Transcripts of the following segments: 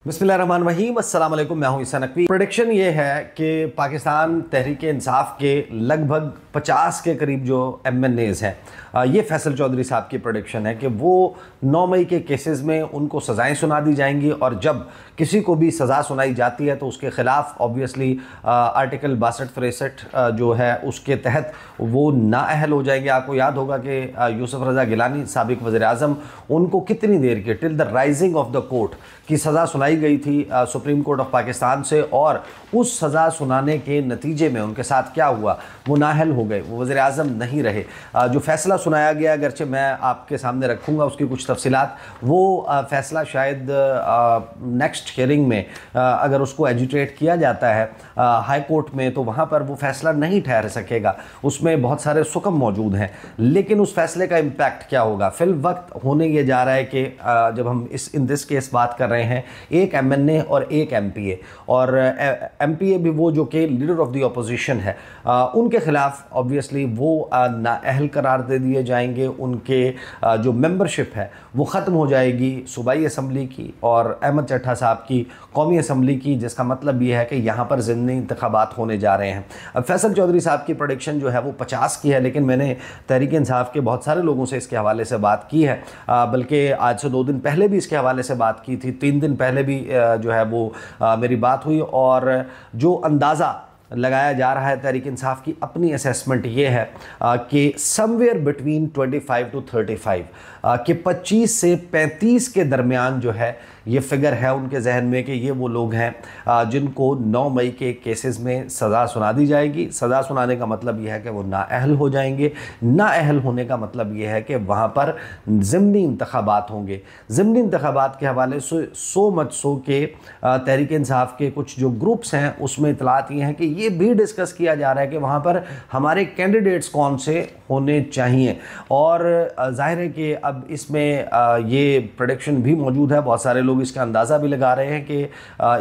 बिस्मिल्लाहिर्रहमानिर्रहीम, अस्सलाम वालेकुम। मैं हूं ईसा नकवी। प्रेडिक्शन ये है कि पाकिस्तान तहरीक इंसाफ के लगभग 50 के करीब जो MNAs हैं, ये फैसल चौधरी साहब की प्रेडिक्शन है कि वो 9 मई के केसेस में उनको सज़ाएं सुना दी जाएंगी और जब किसी को भी सज़ा सुनाई जाती है तो उसके ख़िलाफ़ ऑब्वियसली आर्टिकल 62-63 जो है उसके तहत वो नाअहल हो जाएंगे। आपको याद होगा कि यूसुफ रज़ा गिलानी साबिक वज़ीर-ए-आज़म, उनको कितनी देर के till the rising of the court की सज़ा सुनाई गई थी सुप्रीम कोर्ट ऑफ पाकिस्तान से, और उस सज़ा सुनाने के नतीजे में उनके साथ क्या हुआ, वो नाअहल हो गए, वो वज़ीर-ए-आज़म नहीं रहे। जो फ़ैसला सुनाया गया, अगरचे मैं आपके सामने रखूँगा उसकी कुछ तफसीलात, वो फ़ैसला शायद नेक्स्ट हियरिंग में अगर उसको एजुटेट किया जाता है हाई कोर्ट में तो वहाँ पर वो फ़ैसला नहीं ठहर सकेगा, उसमें बहुत सारे सुकम मौजूद हैं। लेकिन उस फैसले का इम्पैक्ट क्या होगा, फिल वक्त होने ये जा रहा है कि जब हम इन दिस केस बात कर रहे हैं, एक MNA और एक MPA, और MPA भी वो जो कि लीडर ऑफ द अपोजिशन है, उनके ख़िलाफ़ ऑब्वियसली वो नाअहल करार दे दिए जाएंगे। उनके जो मेंबरशिप है वो ख़त्म हो जाएगी सूबाई असम्बली की और अहमद चट्ठा साहब की कौमी असम्बली की, जिसका मतलब ये है कि यहाँ पर ज़िमनी इंतखाबात होने जा रहे हैं। अब फैसल चौधरी साहब की प्रेडिक्शन जो है वो 50 की है, लेकिन मैंने तहरीक इंसाफ के बहुत सारे लोगों से इसके हवाले से बात की है, बल्कि आज से 2 दिन पहले भी इसके हवाले से बात की थी, 3 दिन पहले भी जो है वो मेरी बात हुई। और जो अंदाज़ा लगाया जा रहा है तहरीक इंसाफ की अपनी असेसमेंट ये है कि समवेयर बिटवीन 25 to 35 कि 25 से 35 के दरमियान जो है ये फिगर है उनके जहन में कि ये वो लोग हैं जिनको 9 मई के केसेस में सज़ा सुना दी जाएगी। सज़ा सुनाने का मतलब यह है कि वो नाअहल हो जाएंगे। नाअहल होने का मतलब यह है कि वहाँ पर ज़िमनी इंतखाबात होंगे। ज़िमनी इंतखाबात के हवाले से सो मच सो के तहरीक इंसाफ के कुछ जो ग्रुप्स हैं उसमें इतलात ये हैं कि ये भी डिस्कस किया जा रहा है कि वहाँ पर हमारे कैंडिडेट्स कौन से होने चाहिए। और जाहिर है कि अब इसमें ये प्रेडिक्शन भी मौजूद है, बहुत सारे लोग इसका अंदाज़ा भी लगा रहे हैं कि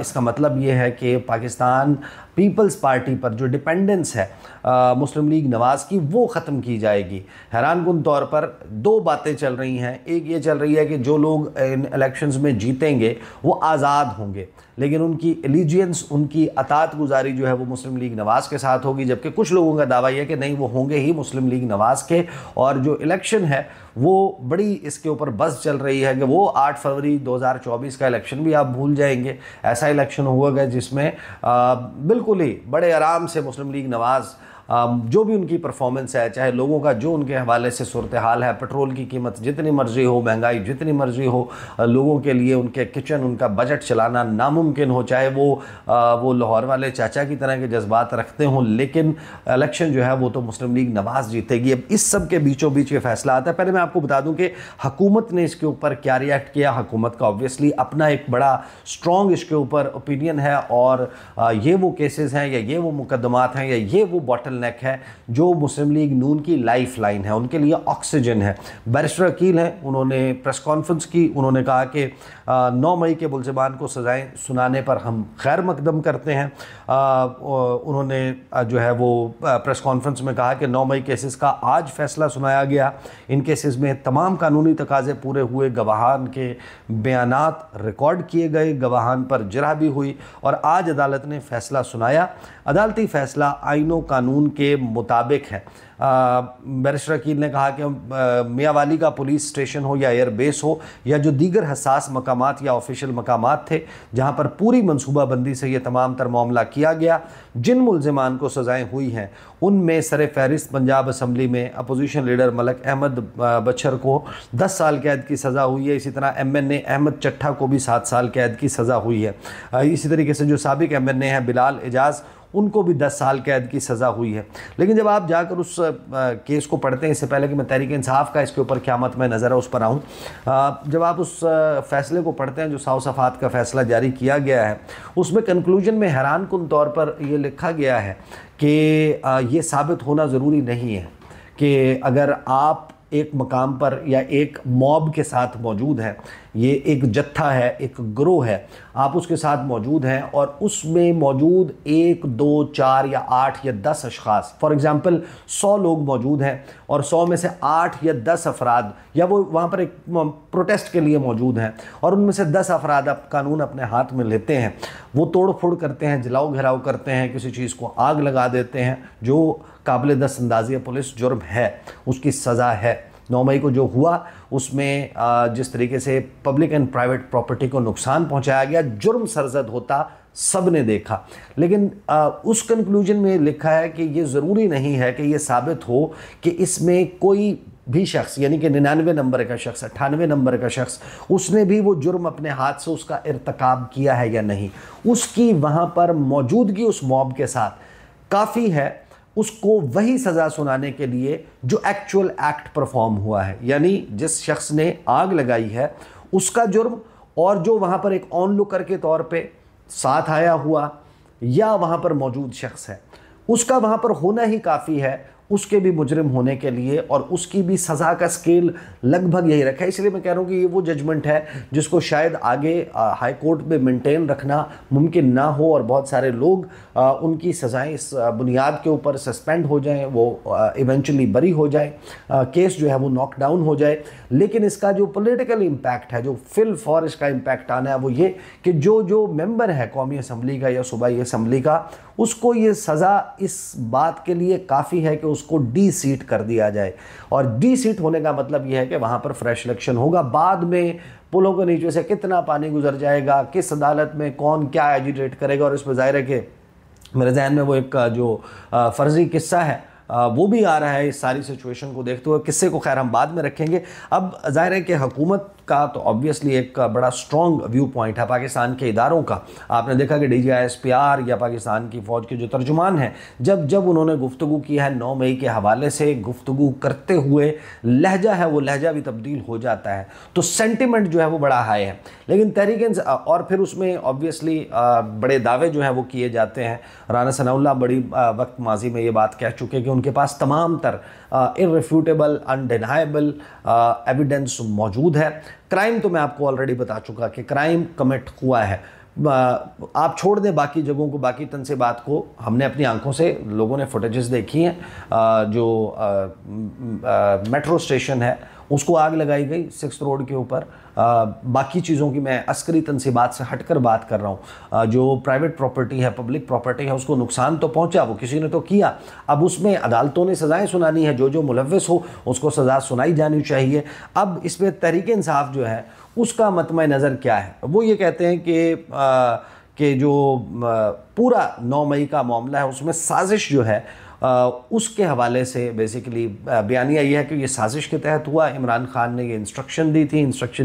इसका मतलब ये है कि पाकिस्तान पीपल्स पार्टी पर जो डिपेंडेंस है मुस्लिम लीग नवाज़ की, वो ख़त्म की जाएगी। हैरानकुन तौर पर 2 बातें चल रही हैं। एक ये चल रही है कि जो लोग इन इलेक्शंस में जीतेंगे वो आज़ाद होंगे, लेकिन उनकी एलिजियंस, उनकी अतात गुजारी जो है वो मुस्लिम लीग नवाज़ के साथ होगी, जबकि कुछ लोगों का दावा यह है कि नहीं, वो होंगे ही मुस्लिम लीग नवाज़ के। और जो इलेक्शन है वो बड़ी इसके ऊपर बस चल रही है कि वो 8 फरवरी 2024 का इलेक्शन भी आप भूल जाएंगे। ऐसा इलेक्शन होगा जिसमें बिल्कुल ही बड़े आराम से मुस्लिम लीग नवाज़ जो भी उनकी परफॉर्मेंस है, चाहे लोगों का जो उनके हवाले से सूरत हाल है, पेट्रोल की कीमत जितनी मर्जी हो, महंगाई जितनी मर्जी हो, लोगों के लिए उनके किचन, उनका बजट चलाना नामुमकिन हो, चाहे वो लाहौर वाले चाचा की तरह के जज्बात रखते हों, लेकिन इलेक्शन जो है वो तो मुस्लिम लीग नवाज़ जीतेगी। अब इस सब के बीचों बीच ये फैसला आता है। पहले मैं आपको बता दूं कि हुकूमत ने इसके ऊपर क्या रिएक्ट किया। हुकूमत का ऑब्वियसली अपना एक बड़ा स्ट्रॉन्ग इसके ऊपर ओपिनियन है, और ये वो केसेस हैं या ये वो मुकदमात हैं या ये वो बॉटल नेक है जो मुस्लिम लीग नून की लाइफ लाइन है, उनके लिए ऑक्सीजन है। बैरिस्टर अकील हैं, उन्होंने प्रेस कॉन्फ्रेंस की, उन्होंने कहा कि 9 मई के मुल्ज़िमान को सज़ाएं सुनाने पर हम खैर मकदम करते हैं। उन्होंने जो है वो प्रेस कॉन्फ्रेंस में कहा कि 9 मई केसेस का आज फैसला सुनाया गया। इन केसेस में तमाम कानूनी तकाज़े पूरे हुए, गवाहान के बयानात रिकॉर्ड किए गए, गवाहान पर जरह भी हुई और आज अदालत ने फैसला सुनाया। अदालती फ़ैसला आईनो कानून के मुताबिक है। बैरिस्टर अकील ने कहा कि मियाँवाली का पुलिस स्टेशन हो या एयरबेस हो या जो दीगर हसास मकामात या ऑफिशियल मकामात थे जहाँ पर पूरी मनसूबाबंदी से ये तमाम तर मामला किया गया, जिन मुल्ज़िमान को सज़ाएँ हुई हैं उनमें सर फहरिस्त पंजाब असम्बली में अपोजिशन लीडर मलक अहमद बचर को 10 साल कैद की सज़ा हुई है। इसी तरह MNA अहमद चट्ठा को भी 7 साल कैद की सज़ा हुई है। इसी तरीके से जो साबिक MNA हैं बिलाल एजाज़, उनको भी 10 साल कैद की सज़ा हुई है। लेकिन जब आप जाकर उस केस को पढ़ते हैं, इससे पहले कि मैं तहरीक इंसाफ का इसके ऊपर क्या मत में नज़र है उस पर आऊँ, जब आप उस फैसले को पढ़ते हैं जो 100 सफ़ात का फ़ैसला जारी किया गया है, उसमें कंक्लूजन में हैरानकुन तौर पर यह लिखा गया है कि ये साबित होना ज़रूरी नहीं है कि अगर आप एक मकाम पर या एक मॉब के साथ मौजूद हैं ये एक जत्था है, एक ग्रोह है, आप उसके साथ मौजूद हैं और उसमें मौजूद 1, 2, 4 या 8 या 10 अशखास, फॉर एग्ज़ाम्पल 100 लोग मौजूद हैं और 100 में से 8 या 10 अफराद या वो वहाँ पर एक प्रोटेस्ट के लिए मौजूद हैं और उनमें से 10 अफराद अब कानून अपने हाथ में लेते हैं, वो तोड़ फोड़ करते हैं, जलाओ घिराव करते हैं, किसी चीज़ को आग लगा देते हैं, जो काबिल दस्तअंदाज़ी पुलिस जुर्म है, उसकी सज़ा है। 9 मई को जो हुआ उसमें जिस तरीके से पब्लिक एंड प्राइवेट प्रॉपर्टी को नुकसान पहुंचाया गया, जुर्म सरजद होता, सब ने देखा। लेकिन उस कंक्लूजन में लिखा है कि ये ज़रूरी नहीं है कि ये साबित हो कि इसमें कोई भी शख्स, यानी कि 99 नंबर का शख्स, 98 नंबर का शख्स, उसने भी वो जुर्म अपने हाथ से उसका इर्तकाब किया है या नहीं। उसकी वहाँ पर मौजूदगी उस मॉब के साथ काफ़ी है उसको वही सज़ा सुनाने के लिए जो एक्चुअल एक्ट परफॉर्म हुआ है, यानी जिस शख्स ने आग लगाई है उसका जुर्म, और जो वहाँ पर एक ऑन लुकर के तौर पे साथ आया हुआ या वहाँ पर मौजूद शख्स है, उसका वहाँ पर होना ही काफ़ी है उसके भी मुजरिम होने के लिए, और उसकी भी सज़ा का स्केल लगभग यही रखा है। इसलिए मैं कह रहा हूँ कि ये वो जजमेंट है जिसको शायद आगे हाई कोर्ट में मेंटेन रखना मुमकिन ना हो और बहुत सारे लोग उनकी सज़ाएं इस बुनियाद के ऊपर सस्पेंड हो जाएं, वो इवेंचुअली बरी हो जाए, केस जो है वो नॉक डाउन हो जाए। लेकिन इसका जो पॉलिटिकल इम्पैक्ट है, जो फिल फॉर इसका इम्पैक्ट आना है, वो ये कि जो मेंबर है कौमी असम्बली का या सूबाई असम्बली का, उसको ये सज़ा इस बात के लिए काफ़ी है कि उसको डी सीट कर दिया जाए। और डी सीट होने का मतलब यह है कि वहाँ पर फ्रेश इलेक्शन होगा। बाद में पुलों के नीचे से कितना पानी गुजर जाएगा, किस अदालत में कौन क्या एजिटेट करेगा, और इस पर ज़ाहिर है कि मेरे जहन में वो एक जो फ़र्ज़ी किस्सा है वो भी आ रहा है इस सारी सिचुएशन को देखते हुए। किस्से को खैर हम बाद में रखेंगे। अब ज़ाहिर है कि हुकूमत का तो ऑब्वियसली एक बड़ा स्ट्रॉन्ग व्यू पॉइंट है पाकिस्तान के इदारों का। आपने देखा कि DGISPR या पाकिस्तान की फ़ौज के जो तर्जुमान हैं, जब उन्होंने गुफ्तगू की है 9 मई के हवाले से, गुफ्तगू करते हुए लहजा है वो लहजा भी तब्दील हो जाता है, तो सेंटिमेंट जो है वो बड़ा हाई है। लेकिन तहरीक और फिर उसमें ऑब्वियसली बड़े दावे जो हैं वो किए जाते हैं। राना सनाउल्लाह बड़ी वक्त माजी में ये बात कह चुके कि उनके पास तमाम तर इररिफ्यूटेबल अनडिनाएबल एविडेंस मौजूद है। क्राइम तो मैं आपको ऑलरेडी बता चुका कि क्राइम कमिट हुआ है। आप छोड़ दें बाकी जगहों को, बाकी तनसीबात को, हमने अपनी आंखों से, लोगों ने फुटेजेस देखी हैं। जो मेट्रो स्टेशन है उसको आग लगाई गई 6th रोड के ऊपर। बाकी चीज़ों की मैं अस्करी तनसीबात से हटकर बात कर रहा हूँ। जो प्राइवेट प्रॉपर्टी है, पब्लिक प्रॉपर्टी है, उसको नुकसान तो पहुँचा, वो किसी ने तो किया। अब उसमें अदालतों ने सज़ाएँ सुनानी है, जो मुलव्विस हो उसको सज़ा सुनाई जानी चाहिए। अब इस पर तहरीक इंसाफ जो है उसका मतमे नज़र क्या है? वो ये कहते हैं कि जो पूरा 9 मई का मामला है उसमें साजिश जो है उसके हवाले से बेसिकली बयानिया ये है कि ये साजिश के तहत हुआ। इमरान खान ने ये इंस्ट्रक्शन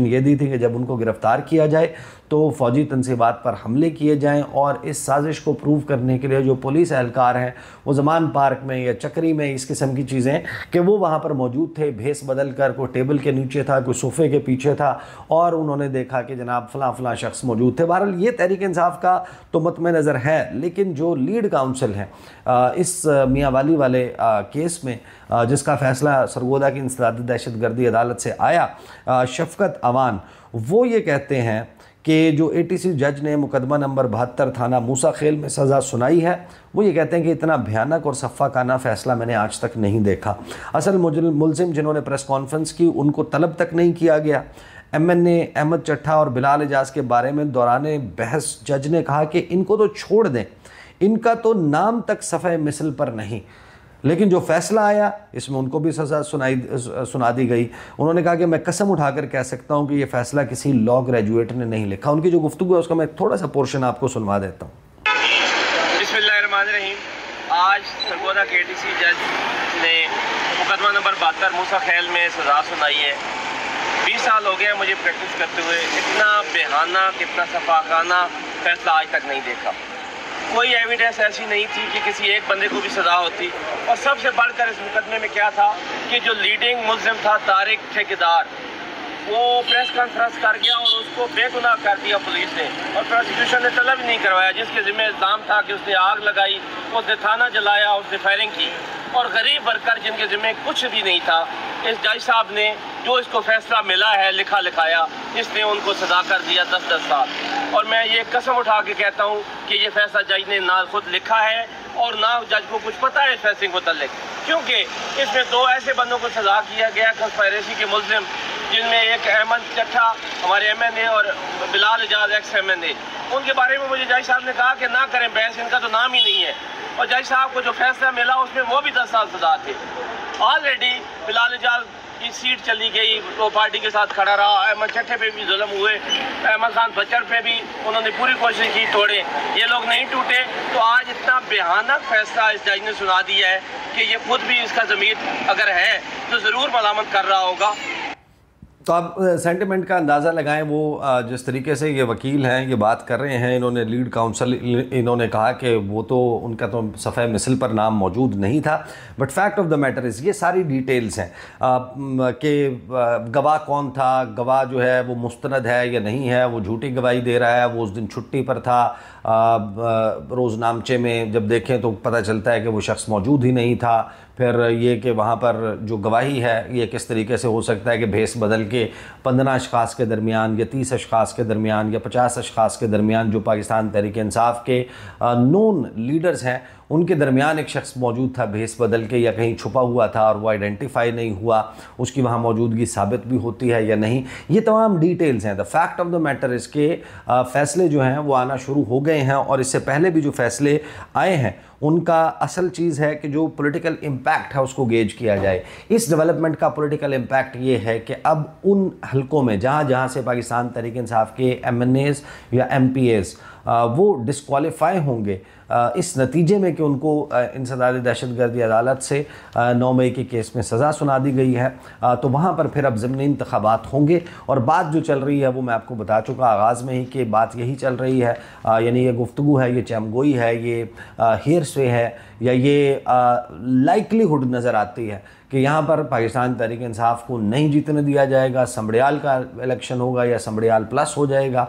ये दी थी कि जब उनको गिरफ़्तार किया जाए तो फ़ौजी तनसीबात पर हमले किए जाएं, और इस साजिश को प्रूव करने के लिए जो पुलिस एहलकार हैं वो ज़मान पार्क में या चक्री में, इस किस्म की चीज़ें कि वो वहाँ पर मौजूद थे, भेस बदल कर, कोई टेबल के नीचे था, कोई सोफ़े के पीछे था, और उन्होंने देखा कि जनाब फ़लाँ शख्स मौजूद थे। बहरहाल ये तहरीक इंसाफ का तो मतमे नज़र है, लेकिन जो लीड काउंसिल है इस मियाँ वाली वाले केस में, जिसका फ़ैसला सरगोदा की इंसदादी दहशतगर्दी अदालत से आया, शफ़कत अवान, वो ये कहते हैं कि जो ATC जज ने मुकदमा नंबर 72 थाना मूसा खेल में सज़ा सुनाई है, वो ये कहते हैं कि इतना भयानक और सफ़ाकाना फ़ैसला मैंने आज तक नहीं देखा। असल मुलज़िम जिन्होंने प्रेस कॉन्फ्रेंस की उनको तलब तक नहीं किया गया। MNA अहमद चट्ठा और बिलाल एजाज के बारे में दौराने बहस जज ने कहा कि इनको तो छोड़ दें, इनका तो नाम तक सफ़े मिसल पर नहीं। लेकिन जो फ़ैसला आया इसमें उनको भी सज़ा सुना दी गई। उन्होंने कहा कि मैं कसम उठाकर कह सकता हूँ कि ये फ़ैसला किसी लॉ ग्रेजुएट ने नहीं लिखा। उनकी जो गुफ्तगू है उसका मैं थोड़ा सा पोर्शन आपको सुनवा देता हूँ। बिस्मिल्लाहिर्रहमानिर्रहीम। आज सरगोदा के ATC जज ने मुकदमा नंबर 72 मूसा खेल में सज़ा सुनाई है। 20 साल हो गए मुझे प्रैक्टिस करते हुए, इतना बेहाना, कितना सफ़ाकाना फ़ैसला आज तक नहीं देखा। कोई एविडेंस ऐसी नहीं थी कि किसी एक बंदे को भी सज़ा होती। और सबसे बढ़कर इस मुकदमे में क्या था कि जो लीडिंग मुल्ज़िम था तारिक ठेकेदार, वो प्रेस कॉन्फ्रेंस कर गया और उसको बेगुनाह कर दिया पुलिस ने, और प्रोसिक्यूशन ने तलब नहीं करवाया, जिसके ज़िम्मे इल्ज़ाम था कि उसने आग लगाई, उसने थाना जलाया, उसने फायरिंग की। और गरीब वर्कर जिनके ज़िम्मे कुछ भी नहीं था इस जज साहब ने जो इसको फैसला मिला है लिखा लिखाया, इसने उनको सजा कर दिया 10-10 साल। और मैं ये कसम उठा के कहता हूँ कि ये फैसला जज ने ना खुद लिखा है और ना जज को कुछ पता है इस फैसले को मुतल्लिक, क्योंकि इसमें 2 ऐसे बंदों को सजा किया गया कंस्पायरेसी के मुल्जिम, जिनमें एक अहमद चट्टा हमारे MNA और बिलाल एजाज एक्स MNA। उनके बारे में मुझे जज साहब ने कहा कि ना करें बहस, इनका तो नाम ही नहीं है। और जज साहब को जो फैसला मिला उसमें वो भी 10 साल सजा थे। ऑलरेडी बिलाल एजाज की सीट चली गई, वो पार्टी के साथ खड़ा रहा। अहमद चट्टे पे भी जुल्म हुए, अहमद खान बच्चर पे भी उन्होंने पूरी कोशिश की तोड़े, ये लोग नहीं टूटे। तो आज इतना बेहानक फैसला इस जज ने सुना दिया है कि ये खुद भी इसका ज़मीर अगर है तो ज़रूर मलामत कर रहा होगा। तो आप सेंटिमेंट का अंदाज़ा लगाएं, वो जिस तरीके से ये वकील हैं ये बात कर रहे हैं, इन्होंने लीड काउंसिल इन्होंने कहा कि वो तो उनका तो सफ़े मिसल पर नाम मौजूद नहीं था, but fact of the matter is ये सारी डिटेल्स हैं कि गवाह कौन था, गवाह जो है वो मुस्तनद है या नहीं है, वो झूठी गवाही दे रहा है, वो उस दिन छुट्टी पर था। रोज़नामचे में जब देखें तो पता चलता है कि वो शख्स मौजूद ही नहीं था। फिर ये कि वहाँ पर जो गवाही है ये किस तरीके से हो सकता है कि भेस बदल के 15 अशख़ास के दरमियान या 30 अशख़ास के दरमियान या 50 अशख़ास के दरमियान जो पाकिस्तान तहरीक इंसाफ के नोन लीडर्स हैं उनके दरमियान एक शख्स मौजूद था भेस बदल के, या कहीं छुपा हुआ था और वो आइडेंटिफाई नहीं हुआ, उसकी वहाँ मौजूदगी साबित भी होती है या नहीं, ये तमाम डिटेल्स हैं। The fact of the matter इसके फ़ैसले जो हैं वो आना शुरू हो गए हैं, और इससे पहले भी जो फ़ैसले आए हैं उनका असल चीज़ है कि जो पॉलिटिकल इम्पैक्ट है उसको गेज किया जाए। इस डेवलपमेंट का पॉलिटिकल इम्पैक्ट ये है कि अब उन हलकों में जहाँ जहाँ से पाकिस्तान तहरीक इंसाफ के MNAs या MPAs वो डिस्क्वालीफाई होंगे इस नतीजे में कि उनको इंसदाद दहशतगर्दी अदालत से 9 मई के केस में सज़ा सुना दी गई है, तो वहाँ पर फिर अब ज़मीनी इंतखाबात होंगे। और बात जो चल रही है वो मैं आपको बता चुका आगाज़ में ही कि बात यही चल रही है, यानी ये गुफ्तगू है, ये चमगोई है, ये हेयर स्वे है, या ये लाइकलीहुड नज़र आती है कि यहाँ पर पाकिस्तान तहरीक इंसाफ को नहीं जीतने दिया जाएगा, समड़ियाल का इलेक्शन होगा या समड़ियाल प्लस हो जाएगा,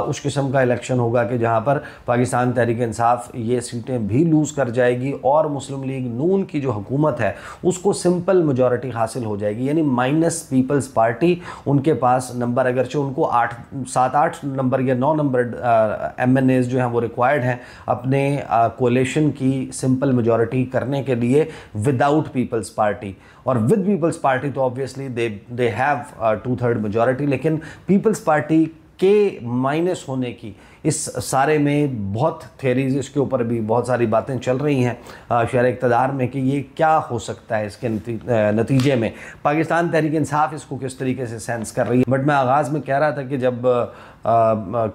उस किस्म का इलेक्शन होगा कि जहाँ पर पाकिस्तान तहरीक इंसाफ ये सीटें भी लूज़ कर जाएगी और मुस्लिम लीग नून की जो हुकूमत है उसको सिंपल मेजॉरिटी हासिल हो जाएगी, यानी माइनस पीपल्स पार्टी। उनके पास नंबर अगरचे उनको 7-8 नंबर या 9 नंबर MNAs जो हैं वो रिक्वायर्ड हैं अपने कोalition की सिंपल मेजॉरिटी करने के लिए विदाउट पीपल्स पार्टी। और विद पीपल्स पार्टी तो ऑब्वियसली दे हैव 2/3 मेजॉरिटी, लेकिन पीपल्स पार्टी के माइनस होने की इस सारे में बहुत थेरीज, इसके ऊपर भी बहुत सारी बातें चल रही हैं शहर इक़्तिदार में कि ये क्या हो सकता है इसके नतीजे में। पाकिस्तान तहरीक इंसाफ इसको किस तरीके से सेंस कर रही है। बट मैं आगाज़ में कह रहा था कि जब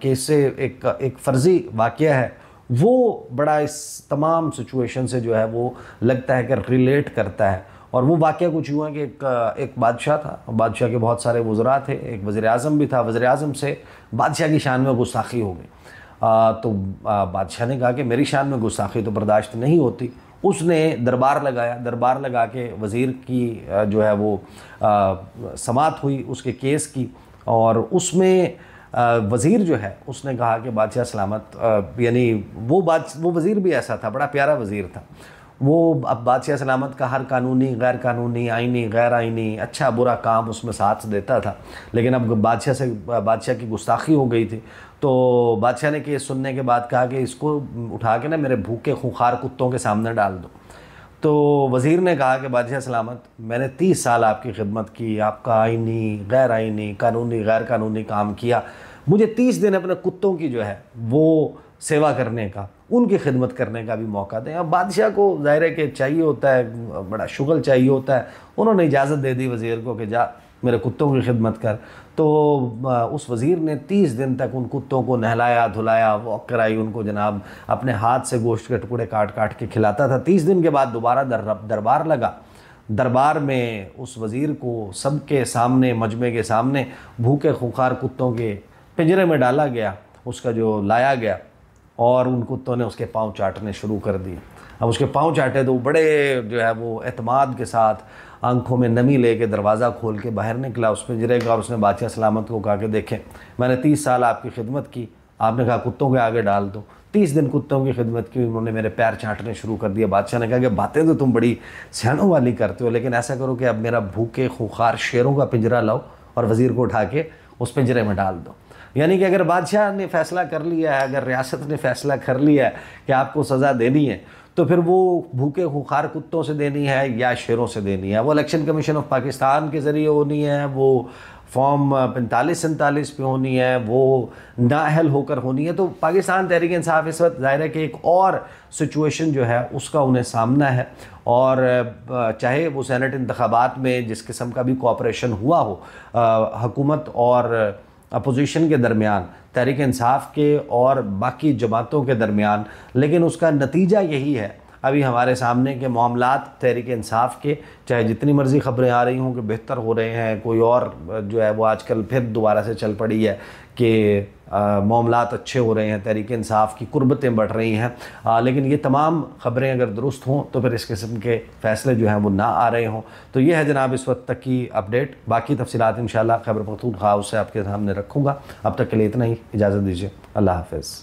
केस से एक फ़र्ज़ी वाक़या है वो बड़ा इस तमाम सिचुएशन से जो है वो लगता है कि रिलेट करता है। और वो वाक़या कुछ हुआ कि एक बादशाह था, बादशाह के बहुत सारे वज़रा थे, एक वज़ीर-ए-आज़म भी था, वज़ीर-ए-आज़म से बादशाह की शान में गुस्ताखी हो गई। तो बादशाह ने कहा कि मेरी शान में गुस्ताखी तो बर्दाश्त नहीं होती। उसने दरबार लगाया, दरबार लगा के वज़ीर की जो है वो समाअत हुई उसके केस की, और उसमें वज़ीर जो है उसने कहा कि बादशाह सलामत, यानी वो वज़ीर भी ऐसा था, बड़ा प्यारा वज़ीर था वो। अब बादशाह सलामत का हर कानूनी, गैर कानूनी, आइनी, गैर आइनी, अच्छा बुरा काम उसमें साथ देता था। लेकिन अब बादशाह की गुस्ताखी हो गई थी, तो बादशाह ने केस सुनने के बाद कहा कि इसको उठा के ना मेरे भूखे खूंखार कुत्तों के सामने डाल दो। तो वज़ीर ने कहा कि बादशाह सलामत, मैंने 30 साल आपकी खिदमत की, आपका आइनी, गैर आइनी, कानूनी, गैर कानूनी काम किया, मुझे 30 दिन अपने कुत्तों की जो है वो सेवा करने का, उनकी खिदमत करने का भी मौका दें। अब बादशाह को ज़ाहिर है कि चाहिए होता है, बड़ा शुगल चाहिए होता है। उन्होंने इजाज़त दे दी वज़ीर को कि जा मेरे कुत्तों की खिदमत कर। तो उस वज़ीर ने 30 दिन तक उन कुत्तों को नहलाया धुलाया, वॉक कराई, उनको जनाब अपने हाथ से गोश्त के टुकड़े काट काट के खिलाता था। 30 दिन के बाद दोबारा दरबार लगा। दरबार में उस वज़ीर को सबके सामने, मजमे के सामने, भूखे खूंखार कुत्तों के पिंजरे में डाला गया, उसका जो लाया गया, और उन कुत्तों ने उसके पाँव चाटने शुरू कर दिए। अब उसके पाँव चाटे तो बड़े जो है वो एतमाद के साथ आंखों में नमी लेके दरवाज़ा खोल के बाहर निकला उस पिंजरे का, और उसने बादशाह सलामत को कहा कि देखें मैंने 30 साल आपकी खिदमत की, आपने कहा कुत्तों के आगे डाल दो। 30 दिन कुत्तों की खिदमत की, उन्होंने मेरे पैर चाटने शुरू कर दिया। बादशाह ने कहा कि बातें तो तुम बड़ी सियानों वाली करते हो, लेकिन ऐसा करो कि अब मेरा भूखे खूंखार शेरों का पिंजरा लाओ और वज़ीर को उठा के उस पिंजरे में डाल दो। यानी कि अगर बादशाह ने फ़ैसला कर लिया है, अगर रियासत ने फ़ैसला कर लिया है कि आपको सज़ा देनी है, तो फिर वो भूखे खूंखार कुत्तों से देनी है या शेरों से देनी है। वो इलेक्शन कमीशन ऑफ पाकिस्तान के ज़रिए होनी है, वो फॉर्म 45-47 पे होनी है, वो नाअहल होकर होनी है। तो पाकिस्तान तहरीक इंसाफ इस वक्त ज़ाहिर है कि एक और सिचुएशन जो है उसका उन्हें सामना है। और चाहे वो सेनेट इंतखाबात में जिस किस्म का भी कोऑपरेशन हुआ हो हुकूमत और अपोजिशन के दरमियान, तहरीक इंसाफ के और बाकी जमातों के दरमियान, लेकिन उसका नतीजा यही है अभी हमारे सामने के मामलात तहरीक इंसाफ के, चाहे जितनी मर्ज़ी ख़बरें आ रही हों कि बेहतर हो रहे हैं, कोई और जो है वो आजकल फिर दोबारा से चल पड़ी है कि मामलात अच्छे हो रहे हैं, तहरीक इंसाफ की कुर्बतें बढ़ रही हैं, लेकिन ये तमाम ख़बरें अगर दुरुस्त हों तो फिर इस किस्म के फ़ैसले जो हैं वो ना आ रहे हों। तो ये है जनाब इस वक्त तक की अपडेट। बाकी तफसीलात इंशाल्लाह खैबर पख्तूनख्वा हाउस से आपके सामने रखूँगा। अब तक के लिए इतना ही, इजाज़त दीजिए। अल्लाह हाफ़िज़।